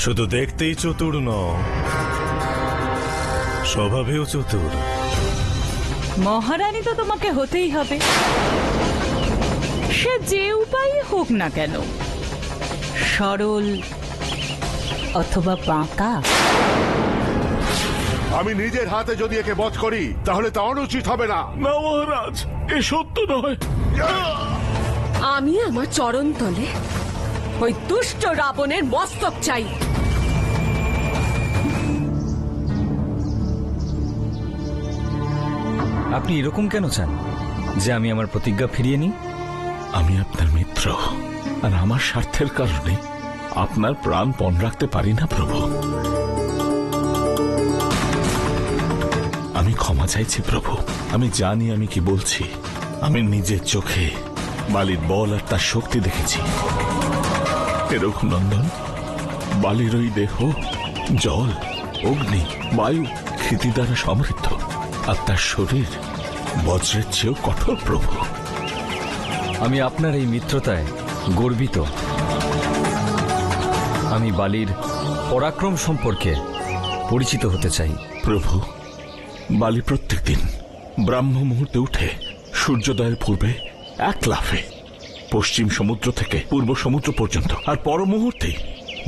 শুধু দেখতেই চতুর নও, স্বভাবেও চতুর। মহারানী তো তোমাকে হতেই হবে, সে যে উপায় হোক না কেন, সরল অথবা বাঁকা। আমি নিজের হাতে যদি একে বধ করি তাহলে তা অনুচিত হবে না। না মহারাজ, এ সত্য নয়। আমি আমার চরণ তলে ওই দুষ্ট রাবণের মস্তক চাই। আপনি এরকম কেন চান যে আমি আমার প্রতিজ্ঞা ফিরিয়ে নিই? আমি আপনার মিত্র, আর আমার স্বার্থের কারণে আপনার প্রাণ পণ রাখতে পারি না প্রভু। আমি ক্ষমা চাইছি প্রভু। আমি জানি আমি কি বলছি। আমি নিজের চোখে বালির বল আর তার শক্তি দেখেছি। রঘুনন্দন, বালির ওই দেহ জল, অগ্নি, বায়ু, ক্ষিতি দ্বারা সমৃদ্ধ, আর তার শরীর বজ্রের চেয়েও কঠোর প্রভু। আমি আপনার এই মিত্রতায় গর্বিত। আমি বালির পরাক্রম সম্পর্কে পরিচিত হতে চাই। প্রভু, বালি প্রত্যেক দিন ব্রাহ্ম মুহূর্তে উঠে সূর্যোদয়ের পূর্বে এক লাফে পশ্চিম সমুদ্র থেকে পূর্ব সমুদ্র পর্যন্ত, আর পর মুহূর্তেই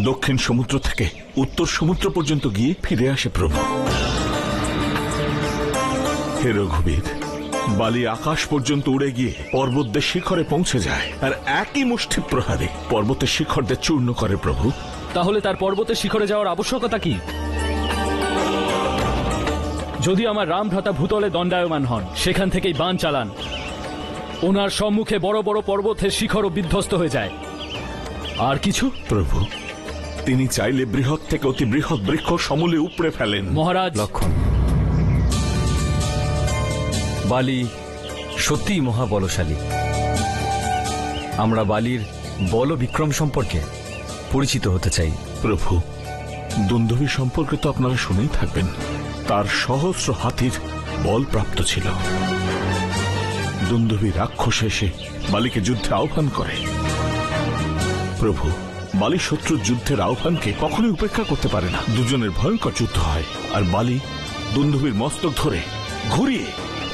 দক্ষিণ সমুদ্র থেকে উত্তর সমুদ্র পর্যন্ত গিয়ে ফিরে আসে প্রভু। হে রঘুবীর, বালি আকাশ পর্যন্ত উড়ে গিয়ে পর্বতদের শিখরে পৌঁছে যায়, আর একই মুষ্টি প্রহারে পর্বতের শিখরদের চূর্ণ করে প্রভু। তাহলে তার পর্বতের শিখরে যাওয়ার আবশ্যকতা কি? যদি আমার রামভ্রাতা ভূতলে দণ্ডায়মান হন, সেখান থেকেই বাণ চালান, ওনার সম্মুখে বড় বড় পর্বতের শিখরও বিধ্বস্ত হয়ে যায়। আর কিছু? প্রভু, তিনি চাইলে বৃহৎ থেকে অতি বৃহৎ বৃক্ষ সমূলে উপড়ে ফেলেন। মহারাজ, লক্ষণ, বালি সত্যিই মহাবলশালী। আমরা বালির বল বিক্রম সম্পর্কে পরিচিত হতে চাই। প্রভু, দুন্দুভি সম্পর্কে তো আপনারা শুনেই থাকবেন। তার সহস্র হাতির বল প্রাপ্ত ছিল। দুন্দুভি রাক্ষস এসে বালিকে যুদ্ধে আহ্বান করে। প্রভু, বালি শত্রুর যুদ্ধের আহ্বানকে কখনোই উপেক্ষা করতে পারে না। দুজনের ভয়ঙ্কর যুদ্ধ হয়, আর বালি দুন্দুভির মস্তক ধরে ঘুরিয়ে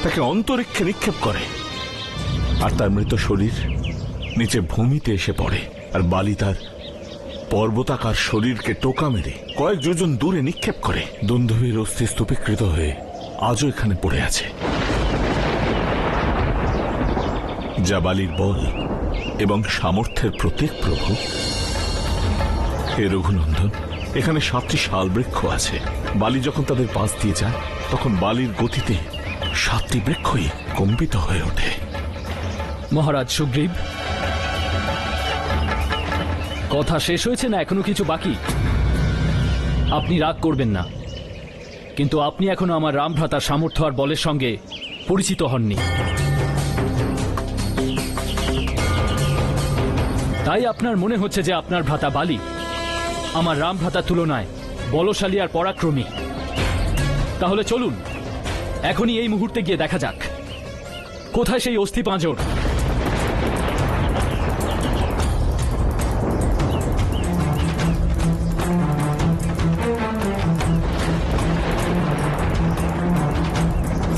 তাকে অন্তরিক্ষে নিক্ষেপ করে, আর তার মৃত শরীর নিচে ভূমিতে এসে পড়ে। আর বালি তার পর্বতাকার শরীরকে টোকা মেরে কয়েক যোজন দূরে নিক্ষেপ করে। দুন্দুভির অস্থি স্তূপীকৃত হয়ে আজও এখানে পড়ে আছে, যা বালির বল এবং সামর্থ্যের প্রতীক প্রভু। হে রঘুনন্দন, এখানে 7টি শাল বৃক্ষ আছে। বালি যখন তাদের পাশ দিয়ে যায়, তখন বালির গতিতে 7টি বৃক্ষই কম্পিত হয়ে ওঠে। মহারাজ সুগ্রীব, কথা শেষ হয়েছে না এখনো কিছু বাকি? আপনি রাগ করবেন না, কিন্তু আপনি এখনো আমার রামভ্রাতার সামর্থ্য আর বলের সঙ্গে পরিচিত হননি। তাই আপনার মনে হচ্ছে যে আপনার ভ্রাতা বালি আমার রামভ্রাতার তুলনায় বলশালী আর পরাক্রমী। তাহলে চলুন এখনই এই মুহূর্তে গিয়ে দেখা যাক কোথায় সেই অস্থি পাঁজর।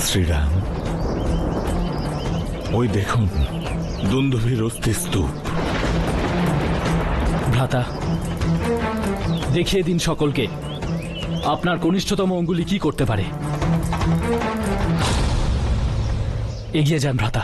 শ্রীরাম, ওই দেখুন দুন্দুভির অস্থি স্তূপ। ভ্রাতা, দেখিয়ে দিন সকলকে আপনার কনিষ্ঠতম অঙ্গুলি কি করতে পারে। এগিয়ে যান ভ্রাতা।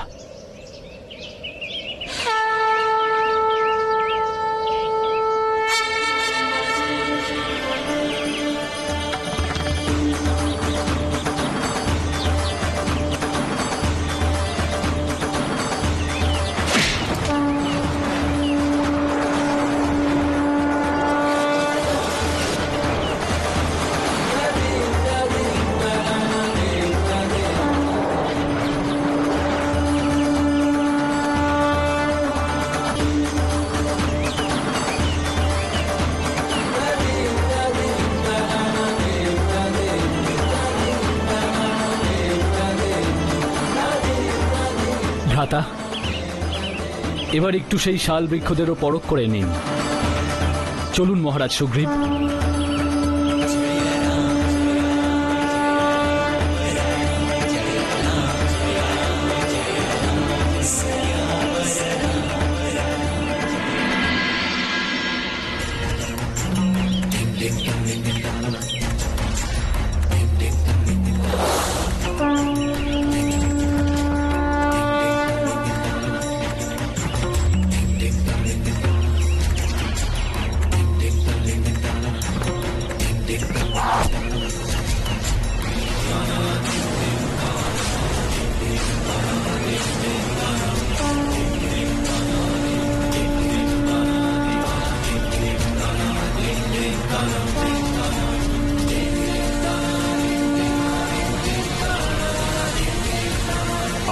ভ্রাতা, এবার একটু সেই শাল বৃক্ষদেরও পরখ করে নিন। চলুন মহারাজ সুগ্রীব।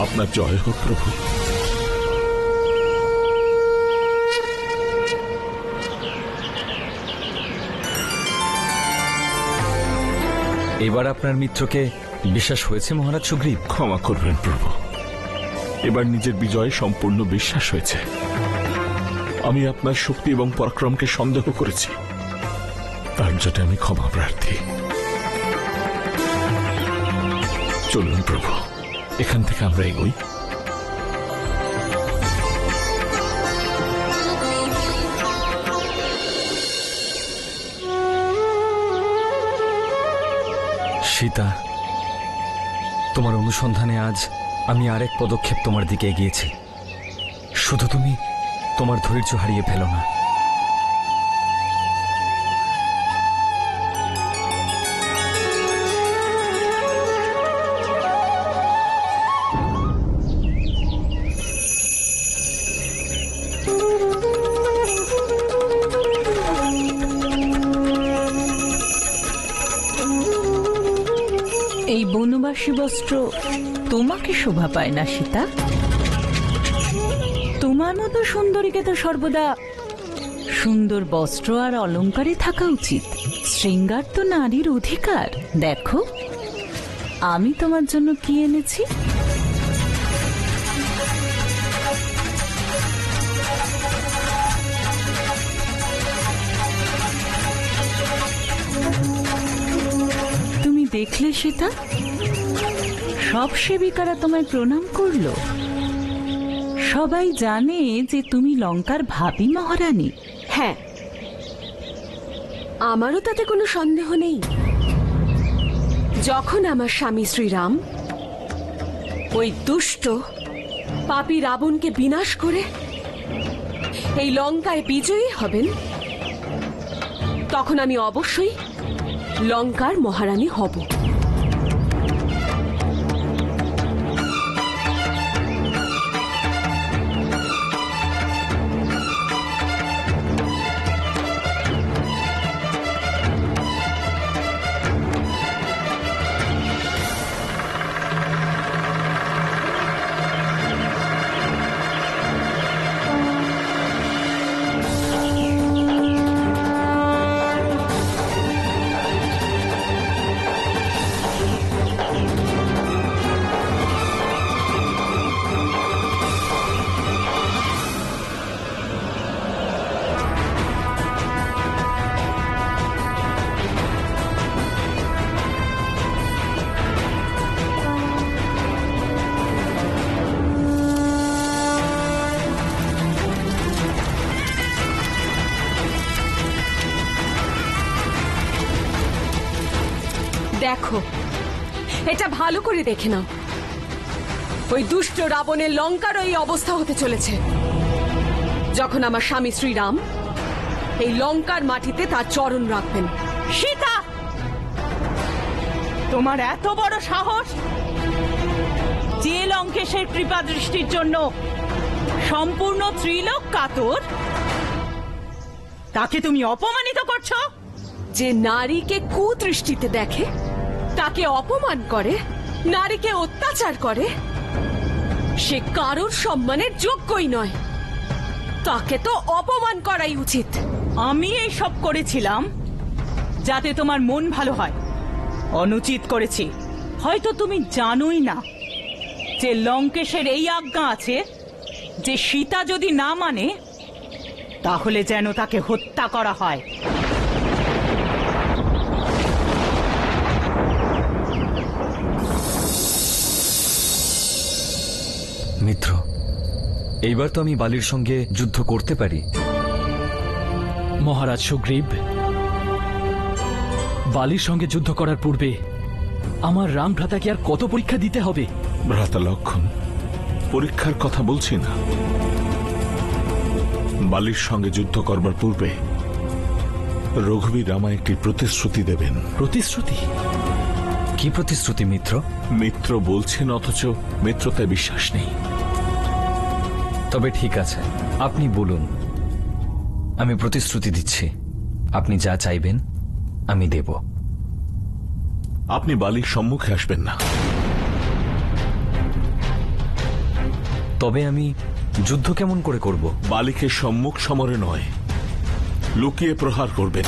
আপনার জয় হোক প্রভু। এবার আপনার মিত্রকে বিশ্বাস হয়েছে মহারাজ সুগ্রীব? ক্ষমা করবেন প্রভু, এবার নিজের বিজয়ে সম্পূর্ণ বিশ্বাস হয়েছে। আমি আপনার শক্তি এবং পরাক্রমকে সন্দেহ করেছি, তার জন্য আমি ক্ষমা প্রার্থী। চলুন প্রভু, এখান থেকে আমরা এগোই। সীতা, তোমার অনুসন্ধানে আজ আমি আরেক পদক্ষেপ তোমার দিকে এগিয়েছি। শুধু তুমি তোমার ধৈর্য হারিয়ে ফেলো না। এই বনবাসী বস্ত্র তোমাকে শোভা পায় না সীতা। তোমার মতো সুন্দরীকে তো সর্বদা সুন্দর বস্ত্র আর অলংকারে থাকা উচিত। শৃঙ্গার তো নারীর অধিকার। দেখো আমি তোমার জন্য কি এনেছি। তুমি দেখলে সীতা, সব সেবিকারা তোমায় প্রণাম করলো। সবাই জানে যে তুমি লঙ্কার ভাবী মহারানী। হ্যাঁ, আমারও তাতে কোনো সন্দেহ নেই। যখন আমার স্বামী শ্রীরাম ওই দুষ্ট পাপী রাবণকে বিনাশ করে এই লঙ্কায় বিজয়ী হবেন, তখন আমি অবশ্যই লঙ্কার মহারানী হব। দেখো, এটা ভালো করে দেখে নাও। ওই দুষ্ট রাবণের লঙ্কার এই অবস্থা হতে চলেছে যখন আমার স্বামী শ্রীরাম এই লঙ্কার মাটিতে তার চরণ রাখবেন। সীতা, তোমার এত বড় সাহস যে লঙ্কেশের কৃপা দৃষ্টির জন্য সম্পূর্ণ ত্রিলোক কাতর, তাকে তুমি অপমানিত করছো। যে নারীকে কুদৃষ্টিতে দেখে, তাকে অপমান করে, নারীকে অত্যাচার করে, সে কারোর সম্মানের যোগ্যই নয়। তাকে তো অপমান করাই উচিত। আমি এই সব করেছিলাম যাতে তোমার মন ভালো হয়। অনুচিত করেছি। হয়তো তুমি জানোই না যে লঙ্কেশের এই আজ্ঞা আছে যে সীতা যদি না মানে তাহলে যেন তাকে হত্যা করা হয়। মিত্র, এইবার তো আমি বালির সঙ্গে যুদ্ধ করতে পারি। মহারাজ সুগ্রীব, বালির সঙ্গে যুদ্ধ করার পূর্বে আমার রাম ভ্রাতাকে আর কত পরীক্ষা দিতে হবে? ভ্রাতা লক্ষণ, পরীক্ষার কথা বলছি না। বালির সঙ্গে যুদ্ধ করবার পূর্বে রঘুবীর আমায় একটি প্রতিশ্রুতি দেবেন। প্রতিশ্রুতি? কি প্রতিশ্রুতি মিত্র? মিত্র বলছেন অথচ মিত্রতায় বিশ্বাস নেই। তবে ঠিক আছে, আপনি বলুন। আমি প্রতিশ্রুতি দিচ্ছি, আপনি যা চাইবেন আমি দেব। আপনি বালির সম্মুখে আসবেন না। তবে আমি যুদ্ধ কেমন করে করব? বালিকে সম্মুখ সমরে নয়, লুকিয়ে প্রহার করবেন।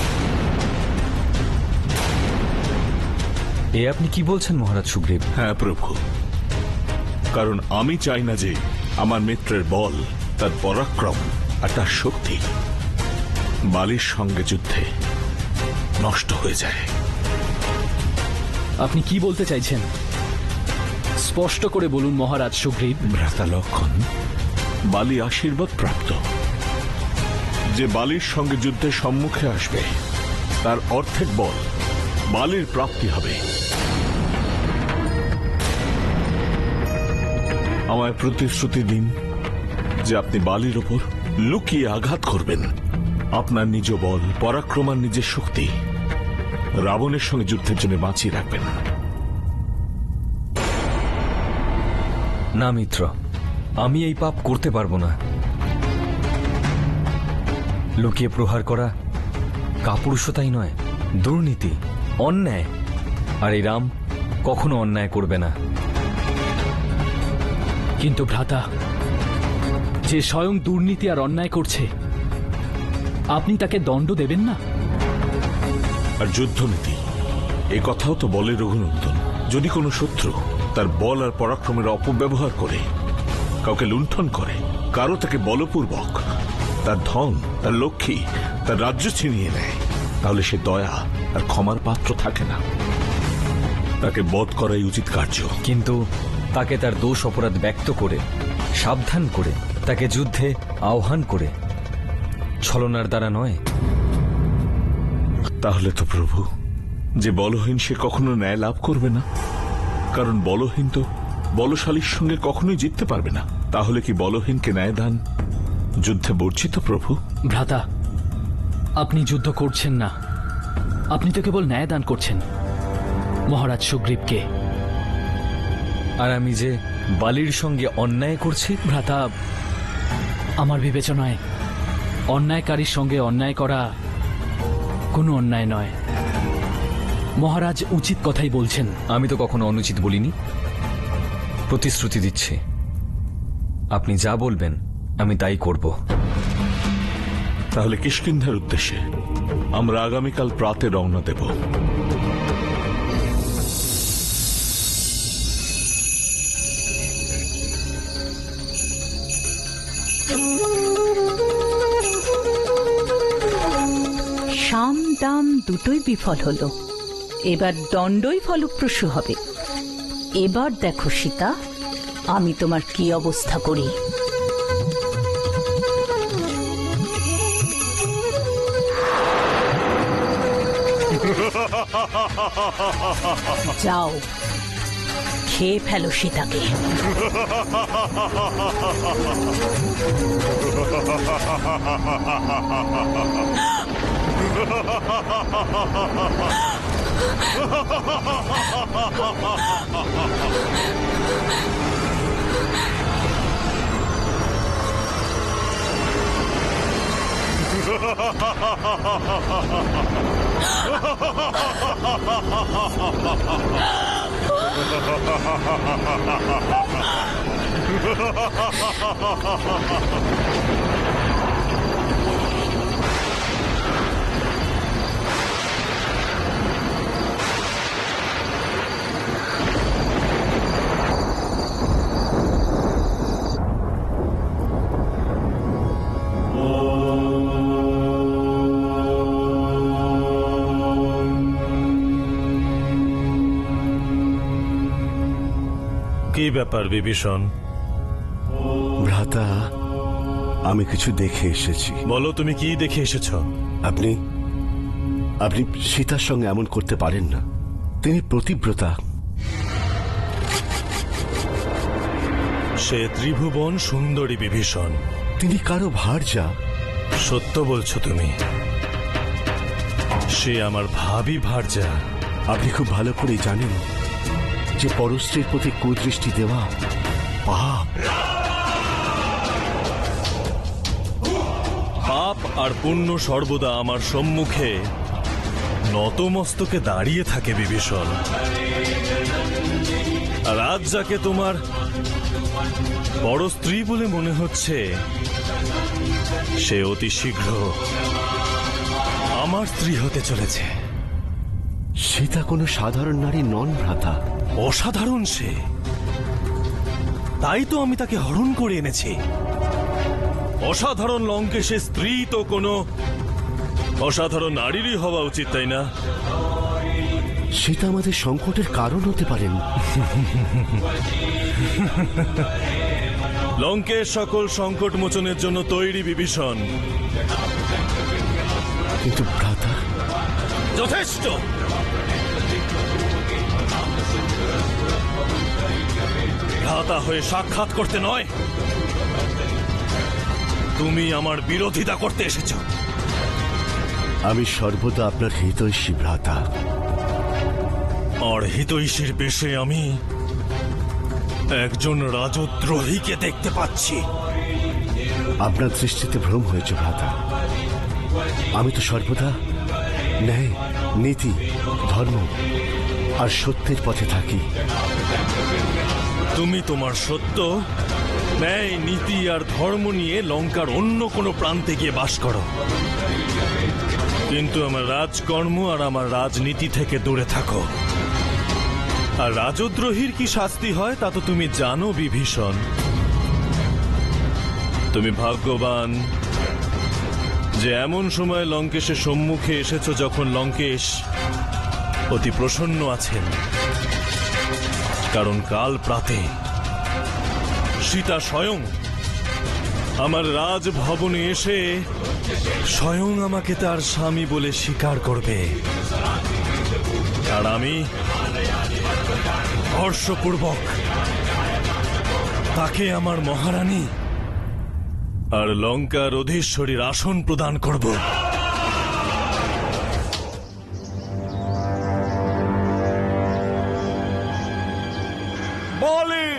এ আপনি কি বলছেন মহারাজ সুগ্রীব? হ্যাঁ প্রভু, কারণ আমি চাই না যে আমার মিত্রের বল, তার পরাক্রম আর তার শক্তি বালির সঙ্গে যুদ্ধে নষ্ট হয়ে যায়। আপনি কি বলতে চাইছেন স্পষ্ট করে বলুন মহারাজ সুগ্রীব। ভ্রাতা লক্ষণ, বালি আশীর্বাদ প্রাপ্ত। যে বালির সঙ্গে যুদ্ধের সম্মুখে আসবে তার অর্ধেক বল বালির প্রাপ্তি হবে। আমায় প্রতিশ্রুতি দিন যে আপনি বালির ওপর লুকিয়ে আঘাত করবেন। আপনার নিজ বল, পরাক্রম আর নিজের শক্তি রাবণের সঙ্গে যুদ্ধের জন্য বাঁচিয়ে রাখবেন। না মিত্র, আমি এই পাপ করতে পারবো না। লুকিয়ে প্রহার করা কাপুরুষতাই নয়, দুর্নীতি, অন্যায়। আর এই রাম কখনো অন্যায় করবে না। কিন্তু ভ্রাতা, যে স্বয়ং দুর্নীতি আর অন্যায় করছে, আপনি তাকে দণ্ড দেবেন না? আর যুদ্ধনীতি, এ কথাও তো বলে রঘুনন্দন। যদি কোনো শত্রু তার বল আর পরাক্রমের অপব্যবহার করে, কাউকে লুণ্ঠন করে, কারো তাকে বলপূর্বক তার ধন, তার লক্ষ্মী, তার রাজ্য ছিনিয়ে নেয়, তাহলে সে দয়া আর ক্ষমার পাত্র থাকে না। তাকে বধ করাই উচিত কার্য। কিন্তু তাকে তার দোষ অপরাধ ব্যক্ত করে, সাবধান করে, তাকে যুদ্ধে আহ্বান করে, ছলনার দ্বারা নয়। তাহলে তো প্রভু, যে বলহীন সে কখনো ন্যায় লাভ করবে না। কারণ বলহীন তো বলশালীর সঙ্গে কখনোই জিততে পারবে না। তাহলে কি বলহীনকে ন্যায় দান যুদ্ধে বর্জিত প্রভু? ভ্রাতা, আপনি যুদ্ধ করছেন না, আপনি তো কেবল ন্যায় দান করছেন মহারাজ সুগ্রীবকে। আর আমি যে বালির সঙ্গে অন্যায় করছি? ভ্রাতা, আমার বিবেচনায় অন্যায়কারীর সঙ্গে অন্যায় করা কোনো অন্যায় নয়। মহারাজ উচিত কথাই বলছেন। আমি তো কখনো অনুচিত বলিনি। প্রতিশ্রুতি দিচ্ছি, আপনি যা বলবেন আমি তাই করব। তাহলে কিষ্কিন্ধার উদ্দেশ্যে আমরা আগামীকাল প্রাতে রওনা দেব। সাম দাম দুটোই বিফল হলো, এবার দণ্ডই ফলপ্রসূ হবে। এবার দেখো সীতা, আমি তোমার কি অবস্থা করি। যাও, খেয়ে ফেলো সীতাকে। কি ব্যাপার বিভীষণ? ভ্রাতা, আমি কিছু দেখে এসেছি। বলো তুমি কি দেখে এসেছ? আপনি আপনি সীতার সঙ্গে এমন করতে পারেন না। তিনি প্রতিব্রতা। সে ত্রিভুবন সুন্দরী বিভীষণ। তিনি কারো ভার্যা। সত্য বলছো তুমি? সে আমার ভাবি ভার্যা। আপনি খুব ভালো করে জানেন যে পরস্ত্রীর প্রতি কুদৃষ্টি দেওয়া পাপ। পাপ আর পুণ্য সর্বদা আমার সম্মুখে নতমস্তকে দাঁড়িয়ে থাকে বিভীষণ। আর আজ যাকে তোমার বড় স্ত্রী বলে মনে হচ্ছে, সে অতি শীঘ্র আমার স্ত্রী হতে চলেছে। সীতা কোনো সাধারণ নারী নন ভ্রাতা। অসাধারণ সে, তাই তো আমি তাকে হরণ করে এনেছি। অসাধারণ লঙ্কেশের স্ত্রী তো কোনো অসাধারণ নারীরই হওয়া উচিত, তাই না? সীতা আমাদের সংকটের কারণ হতে পারেন। লঙ্কের সকল সংকট মোচনের জন্য তৈরি বিভীষণ। কিন্তু ভ্রাতা, যথেষ্ট। ভ্রাতা হয়ে সাক্ষাৎ করতে নয়, তুমি আমার বিরোধিতা করতে এসেছ। আমি সর্বদা আপনার হিতৈষী ভ্রাতা। আর হিতৈষীর বেশে আমি একজন রাজদ্রোহীকে দেখতে পাচ্ছি। আপনার দৃষ্টিতে ভ্রম হয়েছে ভ্রাতা। আমি তো সর্বদা ন্যায়, নীতি, ধর্ম আর সত্যের পথে থাকি। তুমি তোমার সত্য, ন্যায়, নীতি আর ধর্ম নিয়ে লঙ্কার অন্য কোনো প্রান্তে গিয়ে বাস করো, কিন্তু আমার রাজকর্ম আর আমার রাজনীতি থেকে দূরে থাকো। আর রাজদ্রোহীর কি শাস্তি হয় তা তো তুমি জানো বিভীষণ। তুমি ভাগ্যবান যে এমন সময় লঙ্কেশের সম্মুখে এসেছো যখন লঙ্কেশ অতি প্রসন্ন আছেন। কারণ কাল প্রাতে সীতা স্বয়ং আমার রাজভবনে এসে স্বয়ং আমাকে তার স্বামী বলে স্বীকার করবে। আর আমি হর্ষপূর্বক তাকে আমার মহারানী আর লঙ্কার অধীশ্বরীর আসন প্রদান করব। বলি,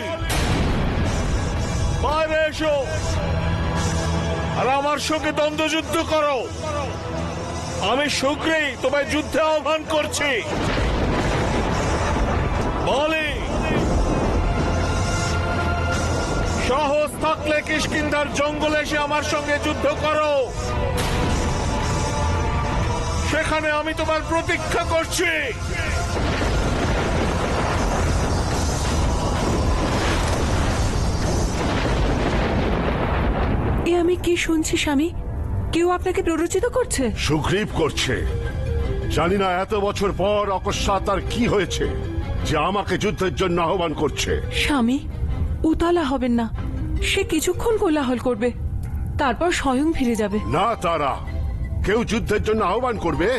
বাইরে এসো আর আমার সঙ্গে দ্বন্দ্বযুদ্ধ করো। আমি শীঘ্রই তোমায় যুদ্ধে আহ্বান করছি। বলি, সাহস থাকলে কিষ্কিন্ধার জঙ্গলে এসে আমার সঙ্গে যুদ্ধ করো। সেখানে আমি তোমার প্রতীক্ষা করছি। এ আমি কি শুনছি স্বামী? কেউ আপনাকে প্ররোচিত করছে? সুগ্রীব করছে। জানি না এত বছর পর অকস্মাৎ তার কি হয়েছে যে আমাকে যুদ্ধের জন্য আহ্বান করছে। স্বামী, উতলা হবেন না। সে কিছুক্ষণ কোলাহল করবে, তারপর স্বয়ং ফিরে যাবে। না তারা, কেউ যুদ্ধের জন্য আহ্বান করবে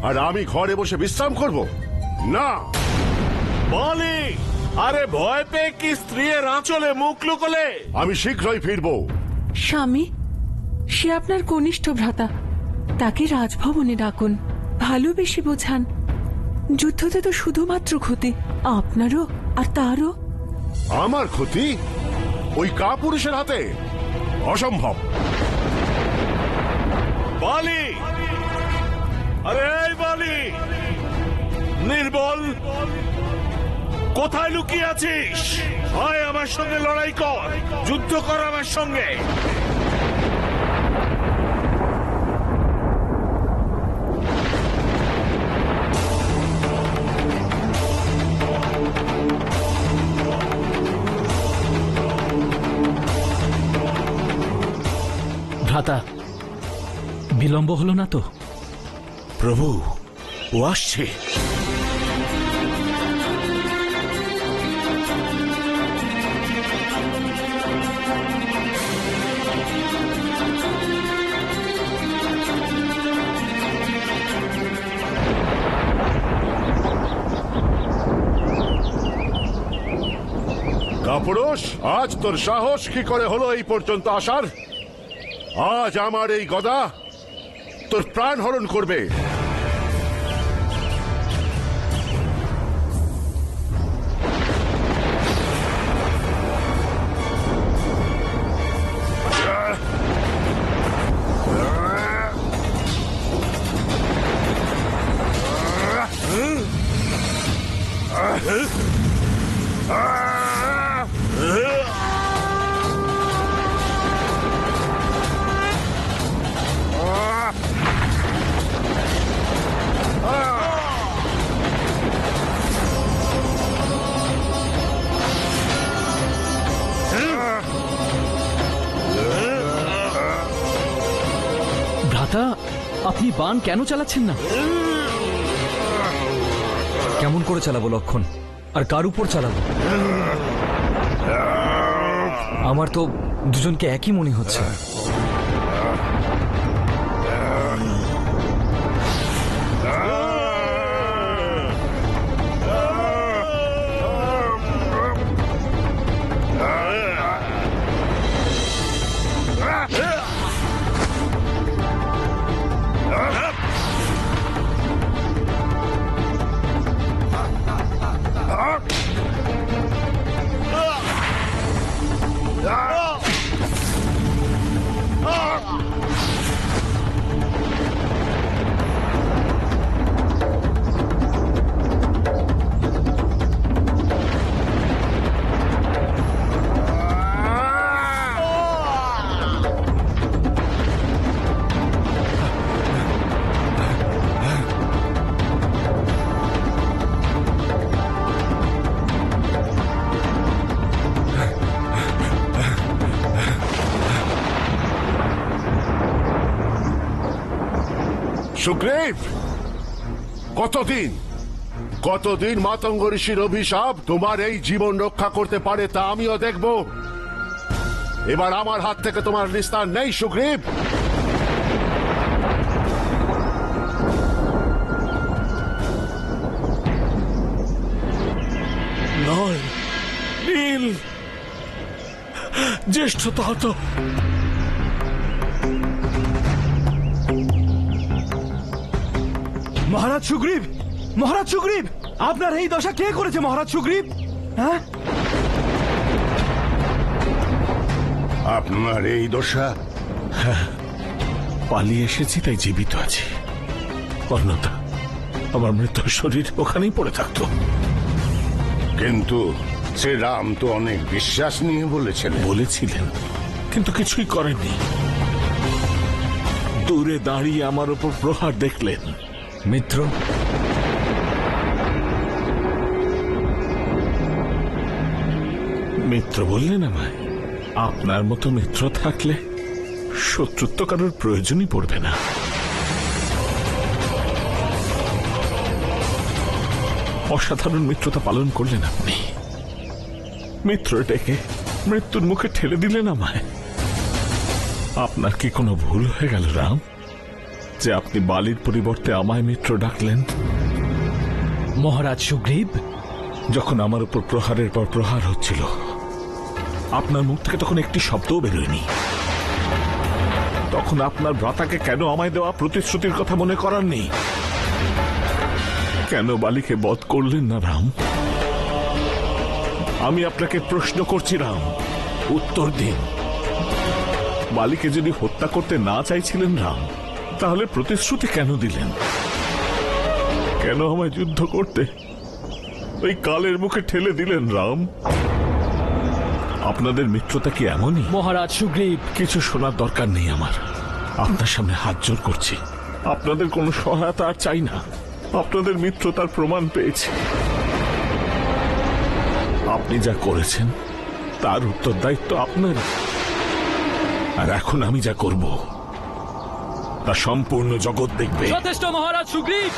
আর আমি ঘরে বসে বিশ্রাম করব? না। বলি, আরে ভয় পেয়ে কি স্ত্রীর আঁচলে মুখ লুকোলে? আমি শীঘ্রই ফিরবো। স্বামী, সে আপনার কনিষ্ঠ ভ্রাতা, তাকে রাজভবনে ডাকুন, ভালোবেসে বোঝান। যুদ্ধতে তো শুধুমাত্র ক্ষতি আপনারও আর তারও। আমার ক্ষতি ওই কাপুরুষের হাতে? অসম্ভব। বালি, আরে এই বালি, নির্বল, কোথায় লুকিয়ে আছিস? আয় আমার সঙ্গে লড়াই কর, যুদ্ধ কর আমার সঙ্গে। ভ্রাতা, বিলম্ব হলো না তো? প্রভু, ও আসছে। কাপুরুষ, আজ তোর সাহস কি করে হলো এই পর্যন্ত আসার? আজ আমার এই গদা তোর প্রাণ হরণ করবে। ভ্রাতা, আপনি বান কেন চালাচ্ছেন না? কেমন করে চালাবো লক্ষণ? আর কার উপর চালাবো? আমার তো দুজনকে একই মনে হচ্ছে। সুগ্রীব, কতদিন মাতঙ্গ ঋষির অভিশাপ তোমার এই জীবন রক্ষা করতে পারে তা আমিও দেখব। এবার আমার হাত থেকে তোমার নিস্তার নেই সুগ্রীব। নয় নীল, জ্যেষ্ঠতা হতো। মহারাজ সুগ্রীব, মহারাজ সুগ্রীব, আপনার এই দশা কে করেছে মহারাজ সুগ্রীব? হ্যাঁ, আপনার এই দশা? পালিয়ে এসেছি তাই জীবিত আছি। অন্যথা আমার মৃত্যুর শরীর ওখানেই পড়ে থাকতো। কিন্তু শ্রীরাম তো অনেক বিশ্বাস নিয়ে বলেছিলেন, কিন্তু কিছুই করেননি। দূরে দাঁড়িয়ে আমার উপর প্রহার দেখলেন। মিত্র, মিত্র বললেন আমায়? আপনার মতো মিত্র থাকলে শত্রুত্ব কারোর প্রয়োজনই পড়বে না। অসাধারণ মিত্রতা পালন করলেন আপনি। মিত্র ডেকে মৃত্যুর মুখে ঠেলে দিলেন আমায়। আপনার কি কোনো ভুল হয়ে গেল রাম, যে আপনি বালির পরিবর্তে আমায় মিত্র ডাকলেন? মহারাজ সুগ্রীব, যখন আমার উপর প্রহারের পর প্রহার হচ্ছিল, আপনার মুখ থেকে তখন একটি শব্দও বেরোয়নি। তখন আপনার ভ্রাতাকে কেন আমায় দেওয়া প্রতিশ্রুতির কথা মনে করাননি? কেন বালিকে বধ করলেন না রাম? আমি আপনাকে প্রশ্ন করছি রাম, উত্তর দিন। বালিকে যদি হত্যা করতে না চাইছিলেন রাম, তাহলে প্রতিশ্রুতি কেন দিলেন? কেন আমায় যুদ্ধ করতে ওই কালের মুখে ঠেলে দিলেন রাম? আপনাদের মিত্রতা কি এমনই? মহারাজ সুগ্রীব, কিছু শোনার দরকার নেই আমার। আপনার সামনে হাত জোর করছি, আপনাদের কোনো সহায়তা আর চাই না। আপনাদের মিত্রতার প্রমাণ পেয়েছি। আপনি যা করেছেন তার উত্তরদায়িত্ব আপনার। আর এখন আমি যা করব তা সম্পূর্ণ জগৎ দেখবে। যথেষ্ট মহারাজ সুগ্রীব।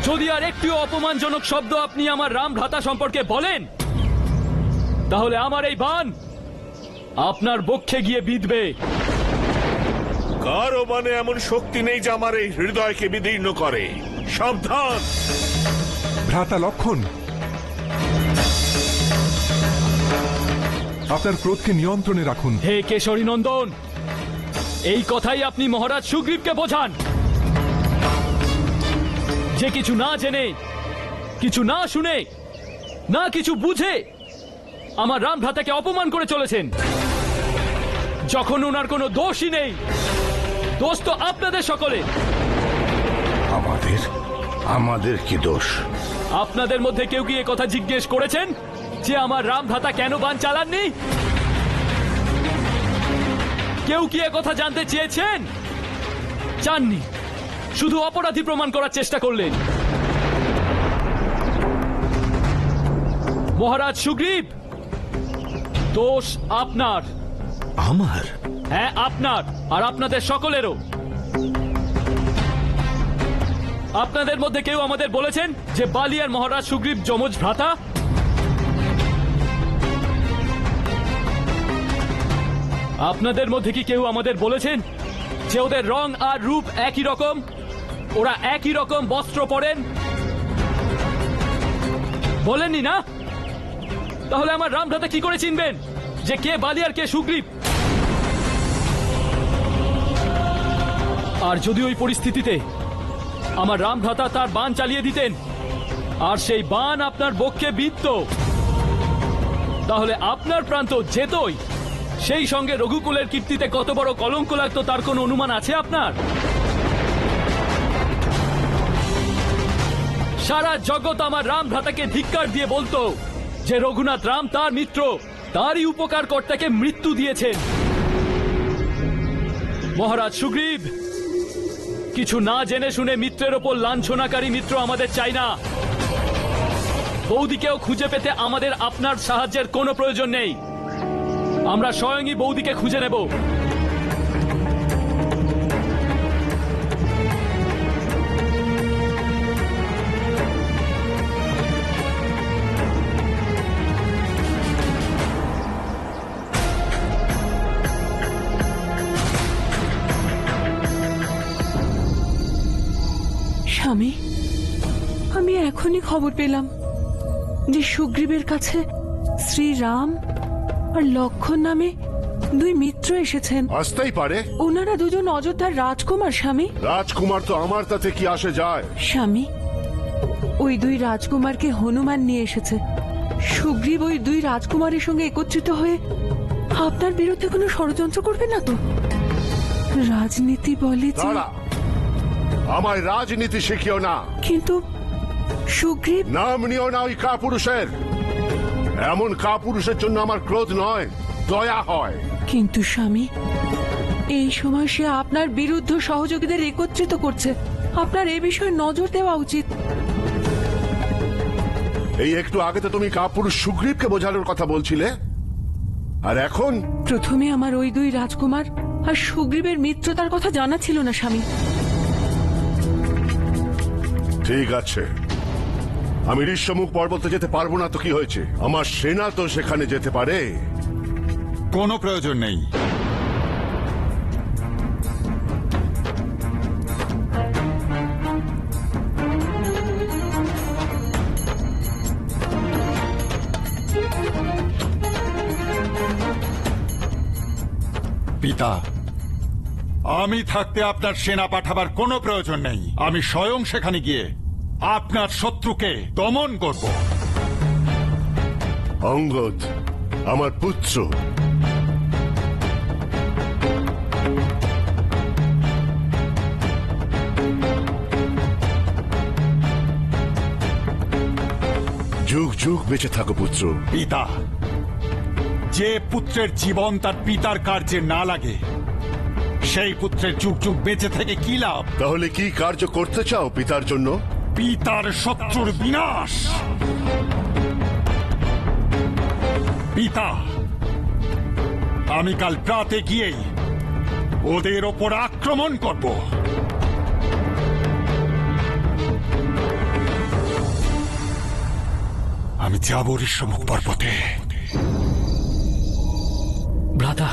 যদি আর একটিও অপমানজনক শব্দ আপনি আমার রাম ভ্রাতা সম্পর্কে বলেন, তাহলে আমার এই বাণ আপনার বক্ষে গিয়ে বিঁধবে। কারো মানে এমন শক্তি নেই যে আমার এই হৃদয়কে বিদীর্ণ করে। সাবধান! ভ্রাতা লক্ষণ, আপনার ক্রোধকে নিয়ন্ত্রণে রাখুন। হে কেশরী নন্দন, এই কথাই আপনি মহারাজ সুগ্রীবকে বোঝান যে কিছু না জেনে, কিছু না শুনে, না কিছু বুঝে আমার রাম ভ্রাতাকে অপমান করে চলেছেন, যখন ওনার কোনো দোষই নেই। দোষ তো আপনাদের সকলে। আমাদের কি দোষ? আপনাদের মধ্যে কেউ কি কথা জিজ্ঞেস করেছেন যে আমার রাম ভ্রাতা কেন বান চালাননি? কেউ কি কথা জানতে চেয়েছেন? চাননি, শুধু অপরাধী প্রমাণ করার চেষ্টা করলেন। মহারাজ সুগ্রীব, দোষ আপনার। আমার? হ্যাঁ, আপনার আর আপনাদের সকলেরও। আপনাদের মধ্যে কেউ আমাদের বলেছেন যে বালি আর মহারাজ সুগ্রীব যমজ ভ্রাতা? আপনাদের মধ্যে কি কেউ আমাদের বলেছেন যে ওদের রং আর রূপ একই রকম, ওরা একই রকম বস্ত্র পরেন? বলেননি না? তাহলে আমার রাম ভ্রাতা কি করে চিনবেন যে কে বালি আর কে সুগ্রীব? আর যদি ওই পরিস্থিতিতে আমার রাম ভ্রাতা তার বাণ চালিয়ে দিতেন আর সেই বাণ আপনার বক্ষে বিদ্ধ, তাহলে আপনার প্রান্ত যেতই, সেই সঙ্গে রঘুকুলের কীর্তিতে কত বড় কলঙ্ক লাগতো তার কোনো অনুমান আছে আপনার? সারা জগৎ আমার রাম ভ্রাতাকে ধিক্কার দিয়ে বলতো যে রঘুনাথ রাম তার মিত্র, তারই উপকার কর্তাকে মৃত্যু দিয়েছেন। মহারাজ সুগ্রীব, কিছু না জেনে শুনে মিত্রের ওপর লাঞ্ছনাকারী মিত্র আমাদের চাই না। বৌদিকেও খুঁজে পেতে আমাদের আপনার সাহায্যের কোনো প্রয়োজন নেই। আমরা স্বয়ংই বৌদিকে খুঁজে নেব। স্বামী, আমি এখনই খবর পেলাম যে সুগ্রীবের কাছে শ্রীরাম আর লক্ষণ নামে দুই মিত্র এসেছেন। আসতেই পারে। ওনারা দুজন অযোধ্যার রাজকুমার। স্বামী, রাজকুমার তো আমার তাতে কি আসে যায়? স্বামী, ওই দুই রাজকুমারকে হনুমান নিয়ে এসেছে। সুগ্রীব ওই দুই রাজকুমারের সঙ্গে একত্রিত হয়ে আপনার বিরুদ্ধে কোনো ষড়যন্ত্র করবে না তো? রাজনীতি বলে যে... দাঁড়া, আমায় রাজনীতি শিখিও না। কিন্তু সুগ্রীব... নাম নিও না ওই কাপুরুষের। এমন কাপুরুষের জন্য আমার ক্রোধ নয়, দয়া হয়। কিন্তু স্বামী, এই সময় সে আপনার বিরুদ্ধ সহযোগীদের একত্রিত করছে। আপনার এ বিষয়ে নজর দেওয়া উচিত। এই একটু আগে তো তুমি কাপুরুষ সুগ্রীবকে বোঝানোর কথা বলছিলে, আর এখন? প্রথমে আমার ওই দুই রাজকুমার আর সুগ্রীবের মিত্রতার কথা জানা ছিল না স্বামী। ঠিক আছে, আমি ঋষ্যমুখ পর্বতে যেতে পারবো না তো কি হয়েছে? আমার সেনা তো সেখানে যেতে পারে। কোনো প্রয়োজন নেই। পিতা, আমি থাকতে আপনার সেনা পাঠাবার কোনো প্রয়োজন নেই। আমি স্বয়ং সেখানে গিয়ে আপনার শত্রুকে দমন করব। অঙ্গদ আমার পুত্র, যুগ যুগ বেঁচে থাকো পুত্র। পিতা, যে পুত্রের জীবন তার পিতার কার্যে না লাগে, সেই পুত্রের যুগ যুগ বেঁচে থেকে কি লাভ? তাহলে কি কার্য করতে চাও পিতার জন্য? পিতার শত্রুর বিনাশ। পিতা, আমি কাল প্রাতে গিয়েই ওদের ওপর আক্রমণ করব। আমি যাব ঋষ্যমুখ পর্বতে। ভ্রাতা,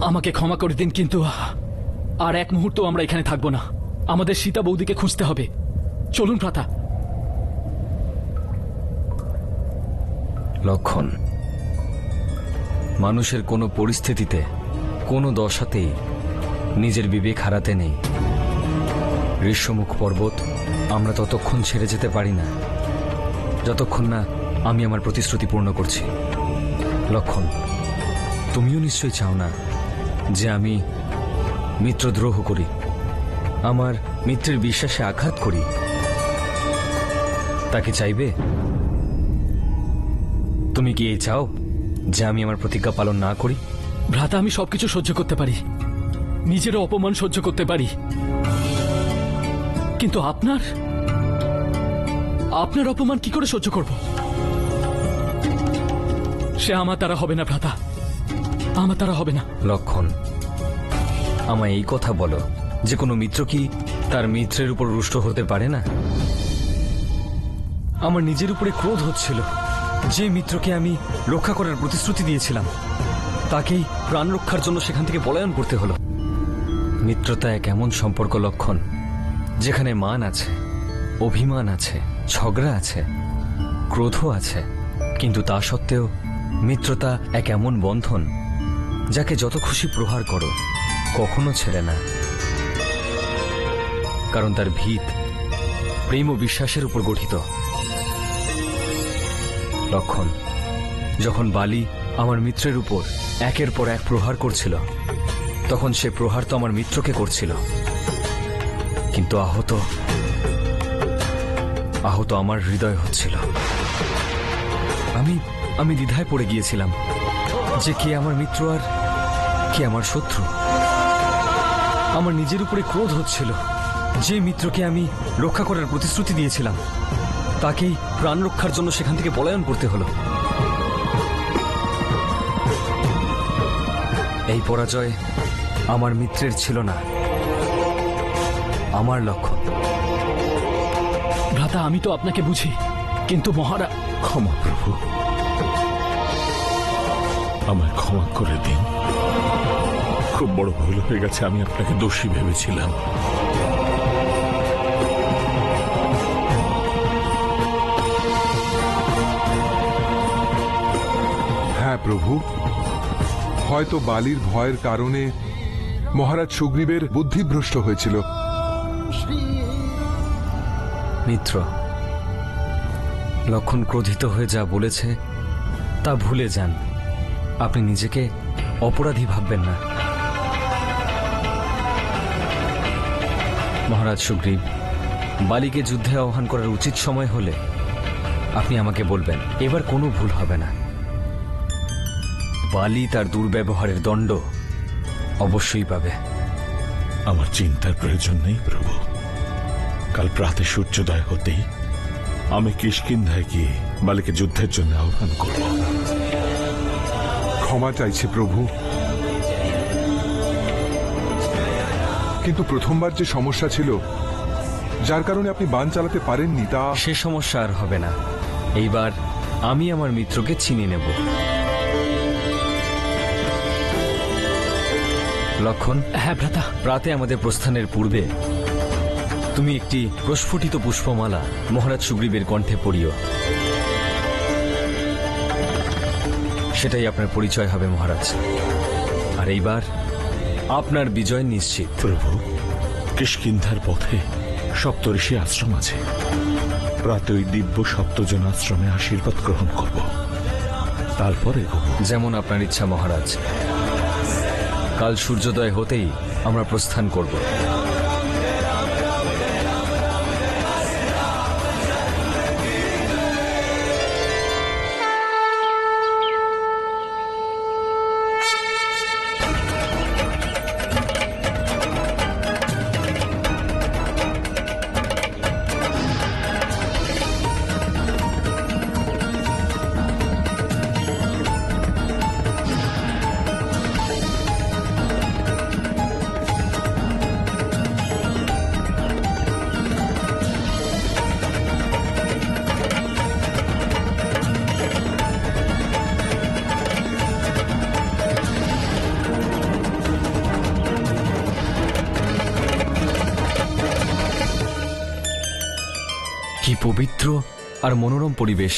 আমাকে ক্ষমা করে দিন, কিন্তু আর এক মুহূর্ত আমরা এখানে থাকবো না। আমাদের সীতা বৌদিকে খুঁজতে হবে। চলুন ভ্রাতা। লক্ষণ, মানুষের কোনো পরিস্থিতিতে কোনো দশাতেই নিজের বিবেক হারাতে নেই। ঋষ্যমুখ পর্বত আমরা ততক্ষণ ছেড়ে যেতে পারি না যতক্ষণ না আমি আমার প্রতিশ্রুতি পূর্ণ করছি। লক্ষণ, তুমিও নিশ্চয়ই চাও না যে আমি মিত্রদ্রোহ করি, আমার মিত্রের বিশ্বাসে আঘাত করি। তাকে চাইবে? তুমি কি এই চাও যে আমি আমার প্রতিজ্ঞা পালন না করি? ভ্রাতা, আমি সবকিছু সহ্য করতে পারি, নিজেরও অপমান সহ্য করতে পারি, কিন্তু আপনার অপমান কি করে সহ্য করব? সে আমার দ্বারা হবে না ভ্রাতা, আমার দ্বারা হবে না। লক্ষণ, আমায় এই কথা বলো যে কোনো মিত্র কি তার মিত্রের উপর রুষ্ট হতে পারে না? আমার নিজের উপরে ক্রোধ হচ্ছিল। যে মিত্রকে আমি রক্ষা করার প্রতিশ্রুতি দিয়েছিলাম তাকেই প্রাণ রক্ষার জন্য সেখান থেকে পলায়ন করতে হলো। মিত্রতা এক এমন সম্পর্ক লক্ষণ, যেখানে মান আছে, অভিমান আছে, ঝগড়া আছে, ক্রোধও আছে, কিন্তু তা সত্ত্বেও মিত্রতা এক এমন বন্ধন যাকে যত খুশি প্রহার করো কখনো ছেড়ে না, কারণ তার ভিত প্রেম ও বিশ্বাসের উপর গঠিত। লক্ষণ, যখন বালি আমার মিত্রের উপর একের পর এক প্রহার করছিল তখন সে প্রহার তো আমার মিত্রকে করছিল, কিন্তু আহত আমার হৃদয় হচ্ছিল। আমি দ্বিধায় পড়ে গিয়েছিলাম যে কে আমার মিত্র আর কে আমার শত্রু। আমার নিজের উপরে ক্রোধ হচ্ছিল। যে মিত্রকে আমি রক্ষা করার প্রতিশ্রুতি দিয়েছিলাম তাকেই প্রাণ রক্ষার জন্য সেখান থেকে পলায়ন করতে হলো। এই পরাজয় আমার মিত্রের ছিল না, আমার লক্ষ্য। ভ্রাতা, আমি তো আপনাকে বুঝি, কিন্তু মহারাজ। ক্ষমা প্রভু, আমায় ক্ষমা করে দিন। খুব বড় ভুল হয়ে গেছে, আমি আপনাকে দোষী ভেবেছিলাম। হ্যাঁ প্রভু, হয়তো বালির ভয়ের কারণে মহারাজ সুগ্রীবের বুদ্ধিভ্রষ্ট হয়েছিল। মিত্র, লক্ষণ ক্রোধিত হয়ে যা বলেছে তা ভুলে যান। আপনি নিজেকে অপরাধী ভাববেন না। মহারাজ সুগ্রীব, বালিকে যুদ্ধে আহ্বান করার উচিত সময় হলে আপনি আমাকে বলবেন, এবার কোনো ভুল হবে না। বালি তার দুর্ব্যবহারের দণ্ড অবশ্যই পাবে। আমার চিন্তার প্রয়োজন নেই প্রভু। কাল প্রাতে সূর্যোদয় হতেই আমি কিষ্কিন্ধায় গিয়ে বালিকে যুদ্ধের জন্য আহ্বান করব। ক্ষমা চাইছে প্রভু, কিন্তু প্রথমবার যে সমস্যা ছিল যার কারণে আপনি বান চালাতে পারেননি, তা সে সমস্যা আর হবে না। এইবার আমি আমার মিত্রকে চিনে নেব। লক্ষণ, হ্যাঁ ভ্রাতা। প্রাতে আমাদের প্রস্থানের পূর্বে তুমি একটি প্রস্ফুটিত পুষ্পমালা মহারাজ সুগ্রীবের কণ্ঠে পড়িও। সেটাই আপনার পরিচয় হবে মহারাজ। আর এইবার আপনার বিজয় নিশ্চিত। প্রভু, কিষ্কিন্ধার পথে সপ্তঋষি আশ্রম আছে। প্রাতে ওই দিব্য সপ্তজন আশ্রমে আশীর্বাদ গ্রহণ করব, তারপরে যেমন আপনার ইচ্ছা মহারাজ। কাল সূর্যোদয় হতেই আমরা প্রস্থান করব। কি পবিত্র আর মনোরম পরিবেশ।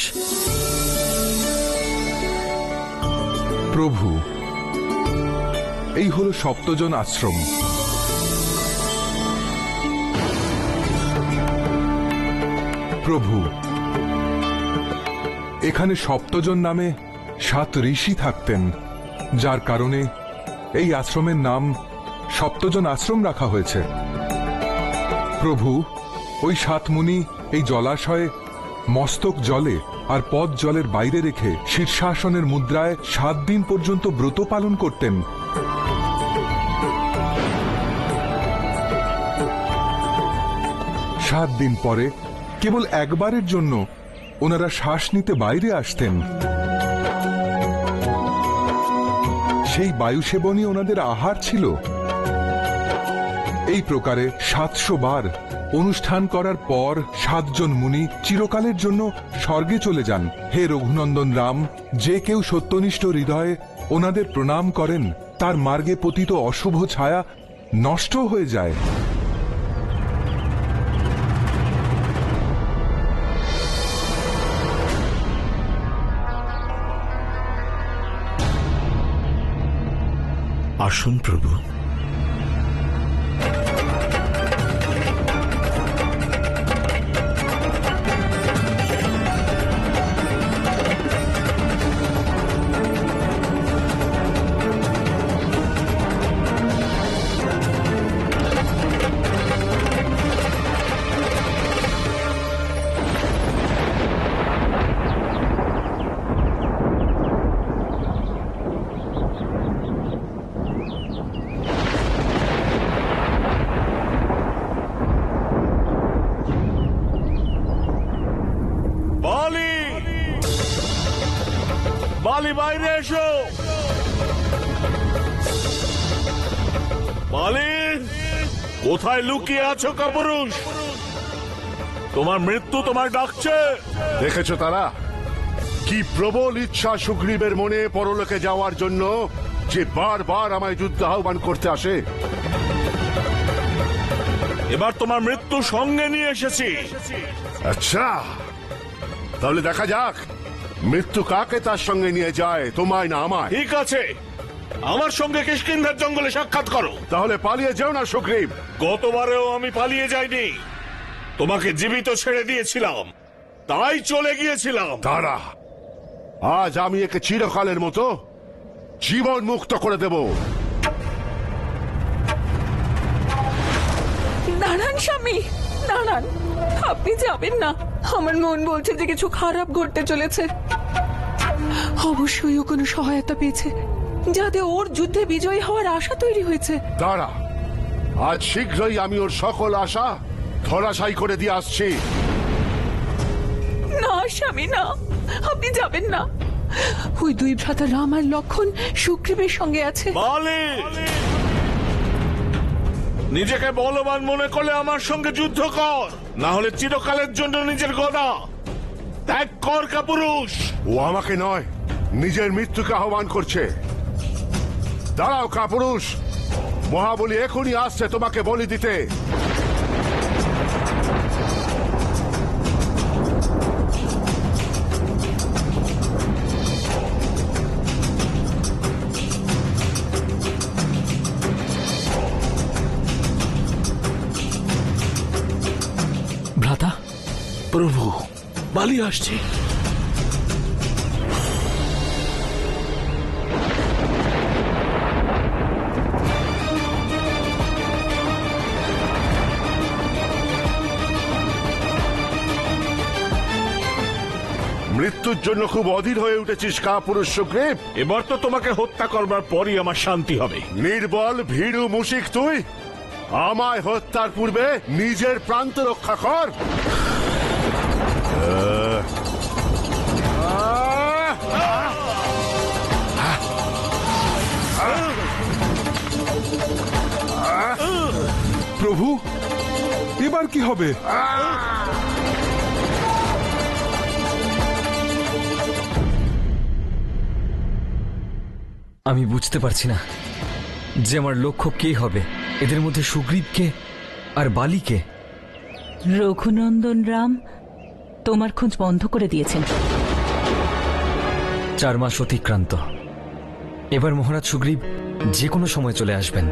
প্রভু, এই হলো সপ্তজন আশ্রম। প্রভু, এখানে সপ্তজন নামে 7 ঋষি থাকতেন, যার কারণে এই আশ্রমের নাম সপ্তজন আশ্রম রাখা হয়েছে। প্রভু, ওই 7 মুনি এই জলাশয়ে মস্তক জলে আর পদ জলের বাইরে রেখে শীর্ষাসনের মুদ্রায় 7 দিন পর্যন্ত ব্রত পালন করতেন। 7 দিন পরে কেবল একবারের জন্য ওনারা শ্বাস নিতে বাইরে আসতেন। সেই বায়ু সেবনই ওনাদের আহার ছিল। এই প্রকারে 700 বার অনুষ্ঠান করার পর 7 জন মুনি চিরকালের জন্য স্বর্গে চলে যান। হে রঘুনন্দন রাম, যে কেউ সত্যনিষ্ঠ হৃদয়ে ওনাদের প্রণাম করেন তার মার্গে পতিত অশুভ ছায়া নষ্ট হয়ে যায়। আসুন প্রভু। বালি, বাইরে এসো। বালি, কোথায় লুকিয়ে আছো কাপুরুষ? তোমার মৃত্যু তোমার ডাকছে। দেখেছো তারা কি প্রবল ইচ্ছা সুগ্রীবের মনে পরলোকে যাওয়ার জন্য, যে বারবার আমায় যুদ্ধ আহ্বান করতে আসে। এবার তোমার মৃত্যু সঙ্গে নিয়ে এসেছি। আচ্ছা, তাহলে দেখা যাক মৃত্যু কাকে তার সঙ্গে নিয়ে যায়, তোমায় না আমায়। ঠিক আছে, আমার সঙ্গে কিষ্কিন্ধার জঙ্গলে সাক্ষাৎ করো। তাহলে পালিয়ে যাও না সুগ্রীব। গতবারেও আমি পালিয়ে যাইনি, তোমাকে জীবিত ছেড়ে দিয়েছিলাম, তাই চলে গিয়েছিলাম। তারা আজ আমি একে চিরকালের মতো জীবন মুক্ত করে দেব। দাঁড়ান স্বামী, দাঁড়ান, আপনি যাবেন না। আমার মন বলছে যে কিছু খারাপ ঘটতে চলেছে। অবশ্যই ও কোনো সহায়তা পেয়েছে, যাতে ওর যুদ্ধে বিজয়ী হওয়ার আশা তৈরি হয়েছে। দাঁড়া, আজ শীঘ্রই আমি ওর সকল আশা ধরাশায়ী করে দিয়ে আসছি। না স্বামী, না, আপনি যাবেন না। ওই 2 ভ্রাতা রাম আর লক্ষণ সুগ্রীবের সঙ্গে আছে। নিজেকে বলবান মনে করলে আমার সঙ্গে যুদ্ধ কর, না হলে চিরকালের জন্য নিজের গদা ত্যাগ কর কাপুরুষ। ও আমাকে নয়, নিজের মৃত্যুকে আহ্বান করছে। দাঁড়াও কাপুরুষ, মহাবলী এখনই আসছে তোমাকে বলি দিতে। ভ্রাতা, প্রভু, বালি আসছে। মৃত্যুর জন্য খুব অধীর হয়ে উঠেছিস কাপুরুষ সুগ্রীব। এবার তো তোমাকে হত্যা করবার পরই আমার শান্তি হবে। নির্বল ভীরু মুশিক তুই, আমায় হত্যার পূর্বে নিজের প্রান্ত রক্ষা কর। প্রভু, এবার কি হবে? আমি বুঝতে পারছি না যে আমার লক্ষ্য কে হবে, এদের মধ্যে সুগ্রীবকে আর বালিকে। রঘুনন্দন রাম তোমার খোঁজ বন্ধ করে দিয়েছেন। 4 মাস অতিক্রান্ত, এবার মহারাজ সুগ্রীব যে কোনো সময় চলে আসবেন।